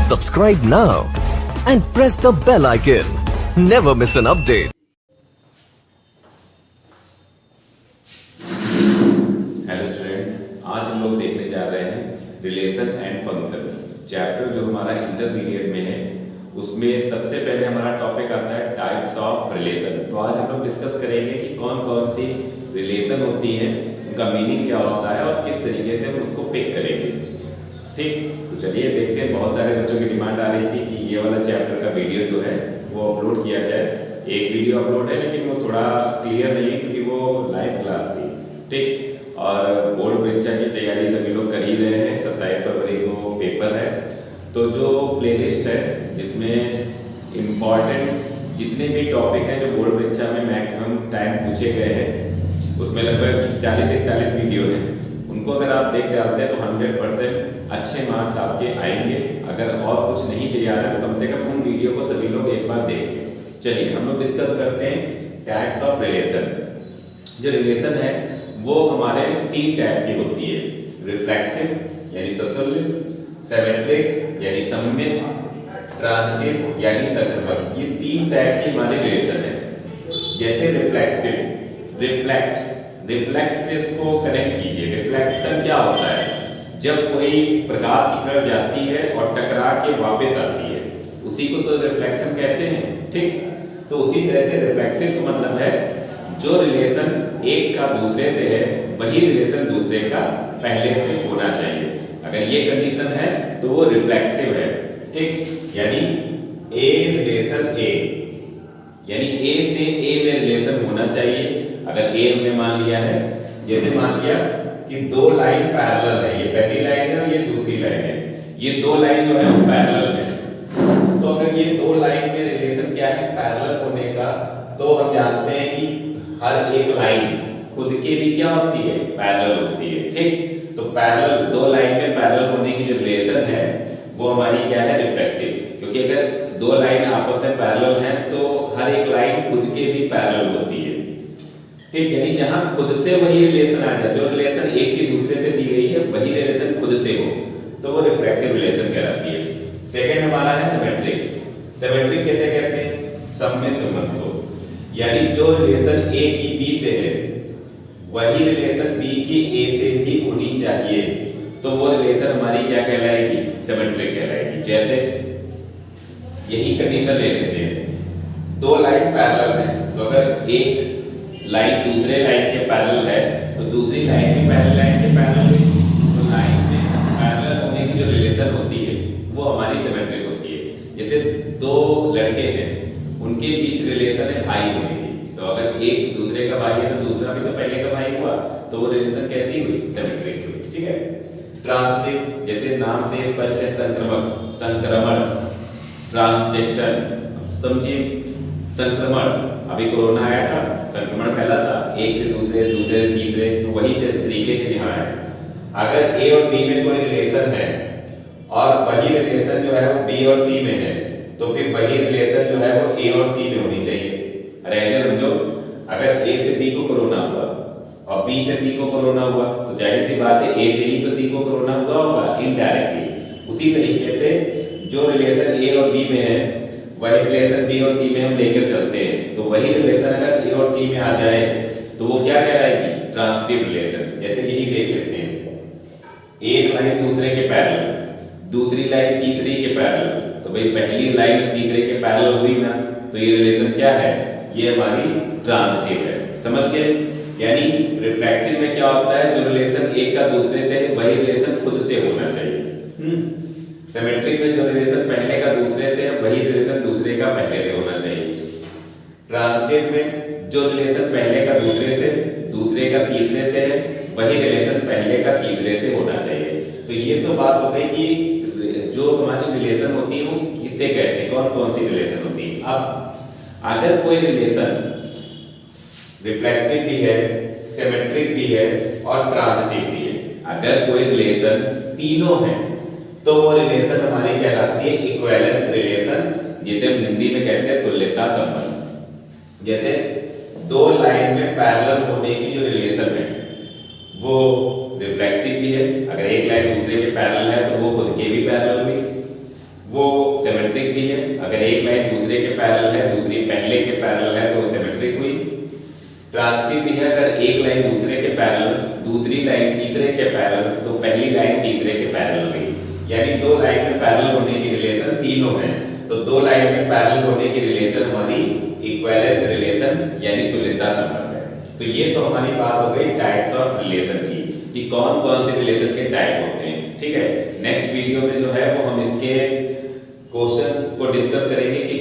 Subscribe now and press the bell icon. Never miss an update. Hello student, आज हम लोग देखने जा रहे हैं रिलेशन एंड फंक्शन चैप्टर जो हमारा इंटरमीडिएट में है। उसमें सबसे पहले हमारा टॉपिक आता है टाइप्स ऑफ रिलेशन। तो आज हम लोग डिस्कस करेंगे कि कौन कौन सी रिलेशन होती हैं, उनका मीनिंग क्या होता है और किस तरीके से हम उसको पिक करेंगे। ठीक, तो चलिए देखते हैं। बहुत सारे बच्चों की डिमांड आ रही थी कि ये वाला चैप्टर का वीडियो जो है वो अपलोड किया जाए। एक वीडियो अपलोड है लेकिन वो थोड़ा क्लियर नहीं है क्योंकि वो लाइव क्लास थी। ठीक, और बोर्ड परीक्षा की तैयारी सभी लोग कर ही रहे हैं। 27 फरवरी को पेपर है। तो जो प्लेलिस्ट है जिसमें इम्पॉर्टेंट जितने भी टॉपिक हैं जो बोर्ड परीक्षा में मैक्सिमम टाइम पूछे गए हैं, उसमें लगभग 40-41 वीडियो हैं। उनको अगर आप देख डालते हैं तो 100% अच्छे मार्क्स आपके आएंगे। अगर और कुछ नहीं तैयार है तो कम से कम उन वीडियो को सभी लोग एक बार देख लें। चलिए हम लोग डिस्कस करते हैं टाइप्स ऑफ रिलेशन। जो रिलेशन है वो हमारे 3 टाइप की होती है। रिफ्लेक्सिव यानी सतुल्य, सिमेट्रिक यानी सममित, ट्रांजिटिव यानी संक्रमक। ये 3 टाइप की हमारे रिलेशन है। जैसे रिफ्लेक्ट से इसको कनेक्ट कीजिए। रिफ्लेक्शन क्या होता है? जब कोई प्रकाश की किरण जाती है और टकरा के वापस आती है, उसी को तो रिफ्लेक्शन कहते हैं। ठीक, तो उसी तरह से रिफ्लेक्सिव का मतलब है जो रिलेशन एक का दूसरे से है वही रिलेशन दूसरे का पहले से होना चाहिए। अगर ये कंडीशन है तो वो रिफ्लेक्सिव है। ठीक, यानी ए रिलेशन ए, यानी ए से ए में रिलेशन होना चाहिए। अगर ए हमने मान लिया है, जैसे मान लिया कि 2 लाइन पैरेलल है, ये पहली लाइन है और ये दूसरी लाइन है। ये 2 लाइन जो है वो पैरेलल है। तो अगर ये 2 लाइन में रिलेशन क्या है पैरेलल होने का, तो हम जानते हैं कि हर एक लाइन खुद के भी क्या होती है पैरेलल होती है। ठीक, तो पैरेलल 2 लाइन में पैरेलल होने की जो रिलेशन है वो हमारी क्या है रिफ्लेक्सिव। क्योंकि अगर 2 लाइन आपस में पैरेलल हैं तो हर एक लाइन खुद के भी पैरेलल होती है। ठीक, यानी जहां खुद से वही रिलेशन आ जाए, जो रिलेशन एक की दूसरे से दी गई है वही रिलेशन खुद से हो, तो वो रिफ्लेक्सिव रिलेशन कहलाती है। सेकंड हमारा है सिमेट्रिक। सिमेट्रिक कैसे कहते हैं? सममित संबंध को, यानी जो रिलेशन ए की बी से है वही रिलेशन बी की ए से भी होनी चाहिए, तो वो रिलेशन हमारी क्या कहलाएगी? सिमेट्रिक कहलाएगी। जैसे यही कंडीशन ले लेते हैं, 2 लाइन पैरेलल है, तो अगर एक लाइन दूसरे लाइन के पैरेलल है तो दूसरी लाइन भी पहली लाइन के पैरेलल है। तो लाइन में पैरेलल होने की जो रिलेशन होती है वो हमारी सिमेट्रिक होती है। जैसे 2 लड़के हैं, उनके बीच रिलेशन है भाई होने की, तो अगर एक दूसरे का भाई है तो दूसरा भी तो पहले का भाई हुआ, तो वो रिलेशन कैसी हुई? सिमेट्रिक हुई। ठीक है। ट्रांजिटिव, जैसे नाम से स्पष्ट है, संक्रमक, संक्रमण, ट्रांजैक्शन। समझिए, संक्रमण, अभी कोरोना आया था, संक्रमण फैला था एक से दूसरे, दूसरे से तीसरे, तो वही तरीके से यहाँ है। अगर ए और बी में कोई रिलेशन है और वही रिलेशन जो है वो बी और सी में है, तो फिर वही रिलेशन जो है वो ए और सी में होनी चाहिए। अरे ऐसे समझो, अगर ए से बी को कोरोना हुआ और बी से सी को कोरोना हुआ, तो जाहिर सी बात है ए से ही तो सी को कोरोना हुआ होगा इनडायरेक्टली। उसी तरीके से जो रिलेशन ए और बी में है वही रिलेशन बी और सी में हम लेकर चलते हैं, तो वही रिलेशन अगर ए और सी में आ जाए तो वो क्या कहलाएगी? Transitive relation. जैसे यही देख लेते हैं, एक लाइन दूसरे के पैरेलल, दूसरी लाइन तीसरी के पैरेलल, तो भाई पहली लाइन तीसरे के पैरेलल हुई ना, तो ये रिलेशन क्या है? ये हमारी ट्रांजिटिव है। समझ गए? यानी रिफ्लेक्सिव में क्या होता है? जो रिलेशन एक का दूसरे से वही रिलेशन खुद से होना चाहिए। सिमेट्रिक में जो रिलेशन पहले का दूसरे से है वही रिलेशन दूसरे का पहले से होना चाहिए। ट्रांजिटिव में जो रिलेशन पहले का दूसरे से, दूसरे का तीसरे से है वही रिलेशन पहले का तीसरे से होना चाहिए। तो ये तो बात हो गई कि जो हमारी रिलेशन होती है वो किससे कहते हैं, कौन कौन सी रिलेशन होती है। अब अगर कोई रिलेशन रिफ्लेक्सिव भी है, सिमेट्रिक भी है और ट्रांजिटिव भी है, अगर कोई रिलेशन तीनों है तो वो रिलेशन हमारी कहलाती है इक्विवेलेंस रिलेशन, जिसे हम हिंदी में कहते हैं तुल्यता संबंध। जैसे 2 लाइन में पैरेलल होने की जो रिलेशन है वो रिफ्लेक्सिव भी है। अगर एक लाइन दूसरे के पैरेलल है तो वो खुद के भी पैरेलल हुई। वो सिमेट्रिक भी है। अगर एक लाइन दूसरे के पैरेलल है, दूसरी पहले के पैरेलल है तो वो सिमेट्रिक हुई। ट्रांजिटिव भी है, अगर एक लाइन दूसरे के पैरेलल, दूसरी लाइन तीसरे के पैरेलल तो पहली लाइन तीसरे के पैरेलल हुई। यानी दो लाइन में पैरेलल होने की रिलेशन तीनों है, तो दो लाइन में पैरेलल होने की रिलेशन हमारी इक्विवेलेंस रिलेशन यानी तुल्यता संबंध है। तो ये तो हमारी बात हो गई टाइप्स ऑफ रिलेशन की, कि कौन कौन से रिलेशन के टाइप होते हैं। ठीक है, नेक्स्ट वीडियो में जो है वो हम इसके क्वेश्चन को डिस्कस करेंगे कि